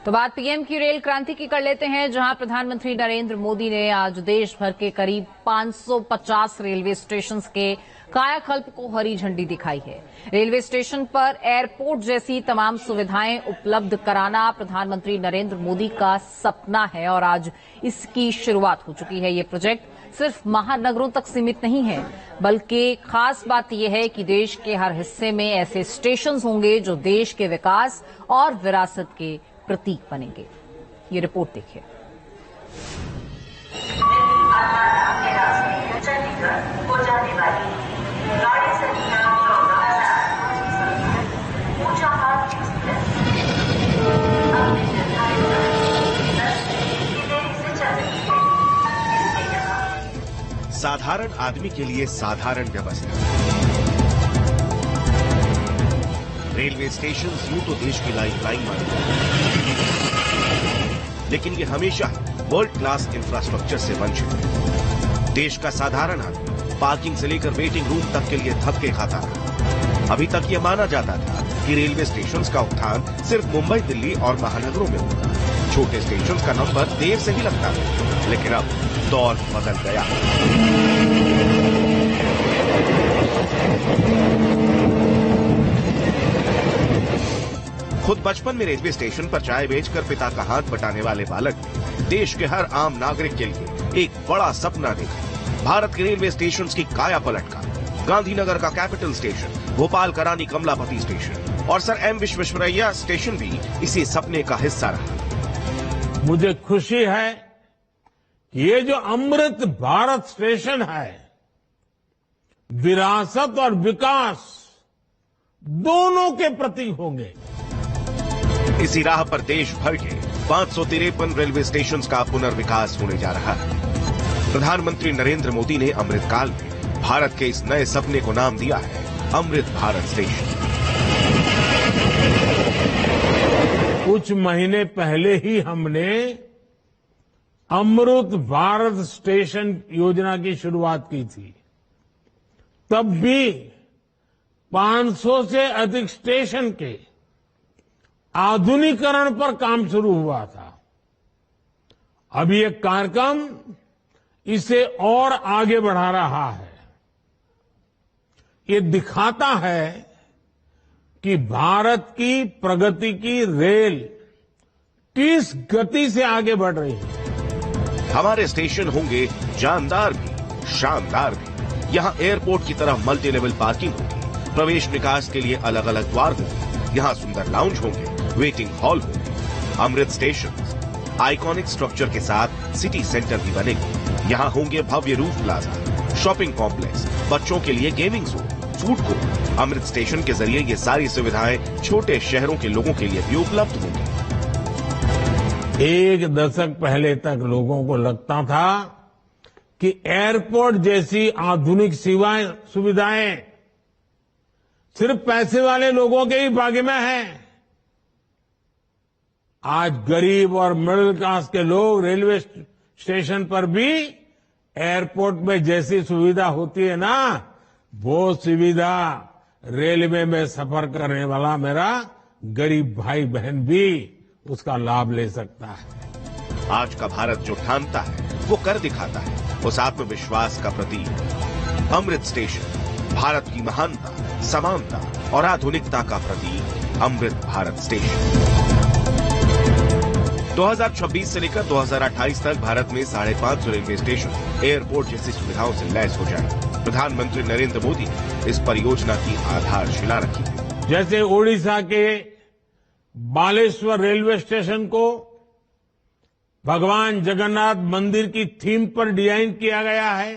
तो बात पीएम की रेल क्रांति की कर लेते हैं, जहां प्रधानमंत्री नरेंद्र मोदी ने आज देश भर के करीब 550 रेलवे स्टेशंस के कायाकल्प को हरी झंडी दिखाई है। रेलवे स्टेशन पर एयरपोर्ट जैसी तमाम सुविधाएं उपलब्ध कराना प्रधानमंत्री नरेंद्र मोदी का सपना है और आज इसकी शुरुआत हो चुकी है। ये प्रोजेक्ट सिर्फ महानगरों तक सीमित नहीं है, बल्कि खास बात यह है कि देश के हर हिस्से में ऐसे स्टेशन होंगे जो देश के विकास और विरासत के प्रतीक बनेंगे। ये रिपोर्ट देखिए। साधारण आदमी के लिए साधारण व्यवस्था। रेलवे स्टेशन यूं तो देश की लाइफलाइन माने जाते हैं, लेकिन ये हमेशा वर्ल्ड क्लास इंफ्रास्ट्रक्चर से वंचित है। देश का साधारण आदमी पार्किंग से लेकर वेटिंग रूम तक के लिए धक्के खाता रहा। अभी तक ये माना जाता था कि रेलवे स्टेशन का उत्थान सिर्फ मुंबई, दिल्ली और महानगरों में होगा। छोटे स्टेशन का नंबर देर से ही लगता है, लेकिन अब दौर बदल गया। खुद बचपन में रेलवे स्टेशन पर चाय बेचकर पिता का हाथ बटाने वाले बालक ने देश के हर आम नागरिक के लिए एक बड़ा सपना देखा। भारत के रेलवे स्टेशन की काया पलट का। गांधीनगर का कैपिटल स्टेशन, भोपाल का रानी कमलापति स्टेशन और सर एम विश्वेश्वरैया स्टेशन भी इसी सपने का हिस्सा रहा। मुझे खुशी है कि ये जो अमृत भारत स्टेशन है, विरासत और विकास दोनों के प्रतीक होंगे। इसी राह पर देश भर के 553 रेलवे स्टेशन का पुनर्विकास होने जा रहा है। प्रधानमंत्री नरेंद्र मोदी ने अमृतकाल में भारत के इस नए सपने को नाम दिया है अमृत भारत स्टेशन। कुछ महीने पहले ही हमने अमृत भारत स्टेशन योजना की शुरुआत की थी। तब भी 500 से अधिक स्टेशन के आधुनिकीकरण पर काम शुरू हुआ था। अब ये कार्यक्रम इसे और आगे बढ़ा रहा है। ये दिखाता है कि भारत की प्रगति की रेल किस गति से आगे बढ़ रही है। हमारे स्टेशन होंगे जानदार भी, शानदार भी। यहाँ एयरपोर्ट की तरह मल्टी लेवल पार्किंग होगी, प्रवेश निकास के लिए अलग अलग द्वार होंगे, यहाँ सुंदर लाउंज होंगे, वेटिंग हॉल होंगे। अमृत स्टेशन आइकॉनिक स्ट्रक्चर के साथ सिटी सेंटर भी बनेंगे। यहाँ होंगे भव्य रूफ प्लाजा, शॉपिंग कॉम्प्लेक्स, बच्चों के लिए गेमिंग जोन, फूड कोर्ट। अमृत स्टेशन के जरिए ये सारी सुविधाएं छोटे शहरों के लोगों के लिए भी उपलब्ध होंगी। एक दशक पहले तक लोगों को लगता था कि एयरपोर्ट जैसी आधुनिक सुविधाएं सिर्फ पैसे वाले लोगों के ही भाग्य में है। आज गरीब और मिडिल क्लास के लोग रेलवे स्टेशन पर भी एयरपोर्ट में जैसी सुविधा होती है ना, वो सुविधा रेलवे में सफर करने वाला मेरा गरीब भाई बहन भी उसका लाभ ले सकता है। आज का भारत जो ठानता है वो कर दिखाता है, उस आत्मविश्वास का प्रतीक अमृत स्टेशन। भारत की महानता, समानता और आधुनिकता का प्रतीक अमृत भारत स्टेशन। 2026 से लेकर 2028 तक भारत में 550 रेलवे स्टेशन एयरपोर्ट जैसी सुविधाओं से लैस हो जाएंगे। प्रधानमंत्री नरेंद्र मोदी ने इस परियोजना की आधारशिला रखी। जैसे ओडिशा के बालेश्वर रेलवे स्टेशन को भगवान जगन्नाथ मंदिर की थीम पर डिजाइन किया गया है।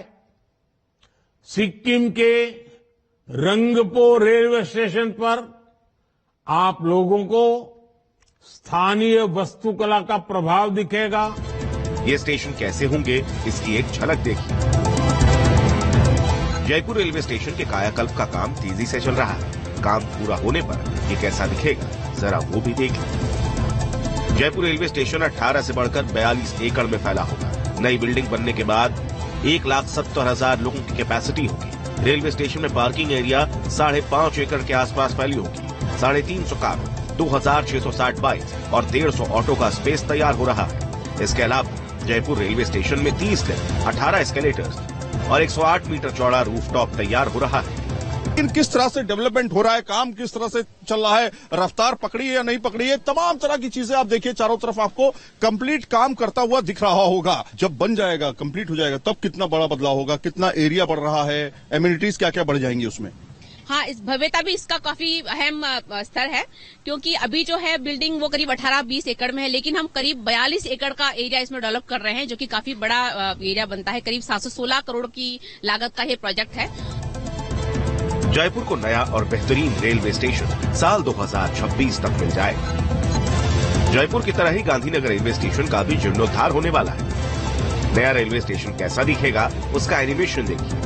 सिक्किम के रंगपो रेलवे स्टेशन पर आप लोगों को स्थानीय वास्तुकला का प्रभाव दिखेगा। ये स्टेशन कैसे होंगे, इसकी एक झलक देखिए। जयपुर रेलवे स्टेशन के कायाकल्प का काम तेजी से चल रहा है। काम पूरा होने पर ये कैसा दिखेगा, जरा वो भी देखिए। जयपुर रेलवे स्टेशन 18 से बढ़कर 42 एकड़ में फैला होगा। नई बिल्डिंग बनने के बाद 1,70,000 लोगों की कैपेसिटी होगी। रेलवे स्टेशन में पार्किंग एरिया 5.5 एकड़ के आसपास फैली होगी। 350 कारों 2660 बाइक्स और 150 ऑटो का स्पेस तैयार हो रहा है। इसके अलावा जयपुर रेलवे स्टेशन में 30 लिफ्ट, 18 एस्केलेटर्स और 108 मीटर चौड़ा रूफटॉप तैयार हो रहा है। लेकिन किस तरह से डेवलपमेंट हो रहा है, काम किस तरह से चल रहा है, रफ्तार पकड़ी है या नहीं पकड़ी है, तमाम तरह की चीजें आप देखिए चारों तरफ आपको कंप्लीट काम करता हुआ दिख रहा होगा। जब बन जाएगा, कंप्लीट हो जाएगा, तब कितना बड़ा बदलाव होगा, कितना एरिया बढ़ रहा है, एमिनिटीज क्या क्या बढ़ जाएंगी उसमें। हाँ, इस भव्यता भी इसका काफी अहम स्तर है, क्योंकि अभी जो है बिल्डिंग वो करीब 18-20 एकड़ में है, लेकिन हम करीब 42 एकड़ का एरिया इसमें डेवलप कर रहे हैं, जो कि काफी बड़ा एरिया बनता है। करीब 716 करोड़ की लागत का ये प्रोजेक्ट है। जयपुर को नया और बेहतरीन रेलवे स्टेशन साल 2026 तक मिल जाएगा। जयपुर की तरह ही गांधीनगर रेलवे स्टेशन का भी जीर्णोद्धार होने वाला है। नया रेलवे स्टेशन कैसा दिखेगा, उसका एनिमेशन देखिए।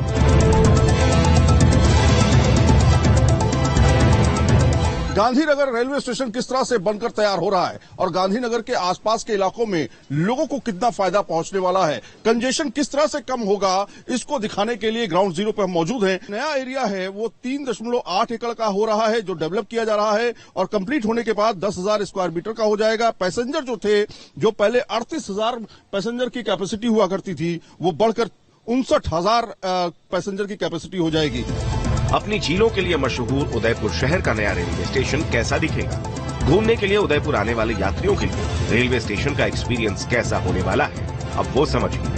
गांधीनगर रेलवे स्टेशन किस तरह से बनकर तैयार हो रहा है और गांधीनगर के आसपास के इलाकों में लोगों को कितना फायदा पहुंचने वाला है, कंजेशन किस तरह से कम होगा, इसको दिखाने के लिए ग्राउंड जीरो पर हम मौजूद हैं। नया एरिया है वो 3.8 एकड़ का हो रहा है, जो डेवलप किया जा रहा है और कंप्लीट होने के बाद 10,000 स्क्वायर मीटर का हो जाएगा। पैसेंजर जो थे, जो पहले 38,000 पैसेंजर की कैपेसिटी हुआ करती थी, वो बढ़कर 59,000 पैसेंजर की कैपेसिटी हो जाएगी। अपनी झीलों के लिए मशहूर उदयपुर शहर का नया रेलवे स्टेशन कैसा दिखेगा? घूमने के लिए उदयपुर आने वाले यात्रियों के लिए रेलवे स्टेशन का एक्सपीरियंस कैसा होने वाला है, अब वो समझिए।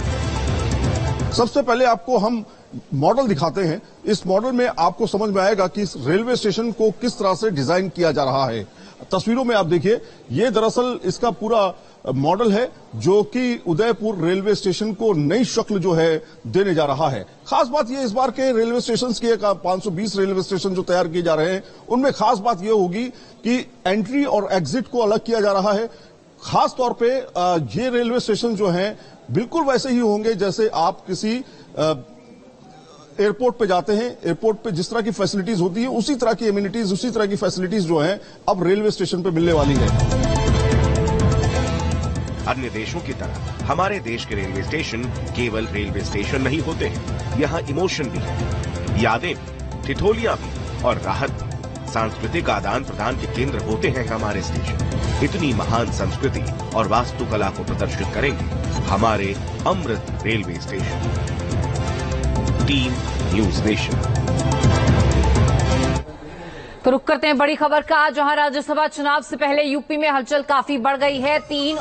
सबसे पहले आपको हम मॉडल दिखाते हैं। इस मॉडल में आपको समझ में आएगा कि इस रेलवे स्टेशन को किस तरह से डिजाइन किया जा रहा है। तस्वीरों में आप देखिए, ये दरअसल इसका पूरा मॉडल है जो कि उदयपुर रेलवे स्टेशन को नई शक्ल जो है देने जा रहा है। खास बात ये इस बार के रेलवे स्टेशन की 520 रेलवे स्टेशन जो तैयार किए जा रहे हैं, उनमें खास बात यह होगी कि एंट्री और एग्जिट को अलग किया जा रहा है। खास तौर पे ये रेलवे स्टेशन जो हैं बिल्कुल वैसे ही होंगे जैसे आप किसी एयरपोर्ट पे जाते हैं। एयरपोर्ट पे जिस तरह की फैसिलिटीज होती है, उसी तरह की एमिनिटीज, उसी तरह की फैसिलिटीज जो हैं अब रेलवे स्टेशन पे मिलने वाली है। अन्य देशों की तरह हमारे देश के रेलवे स्टेशन केवल रेलवे स्टेशन नहीं होते हैं, यहाँ इमोशन भी है, यादें भी, ठिठोलियां भी और राहत भी। सांस्कृतिक आदान प्रदान के केंद्र होते हैं हमारे स्टेशन। इतनी महान संस्कृति और वास्तुकला को प्रदर्शित करेंगे हमारे Amrit railway station. Team News Nation. तो रुक करते हैं बड़ी खबर का, जहां राज्यसभा चुनाव से पहले यूपी में हलचल काफी बढ़ गई है। 3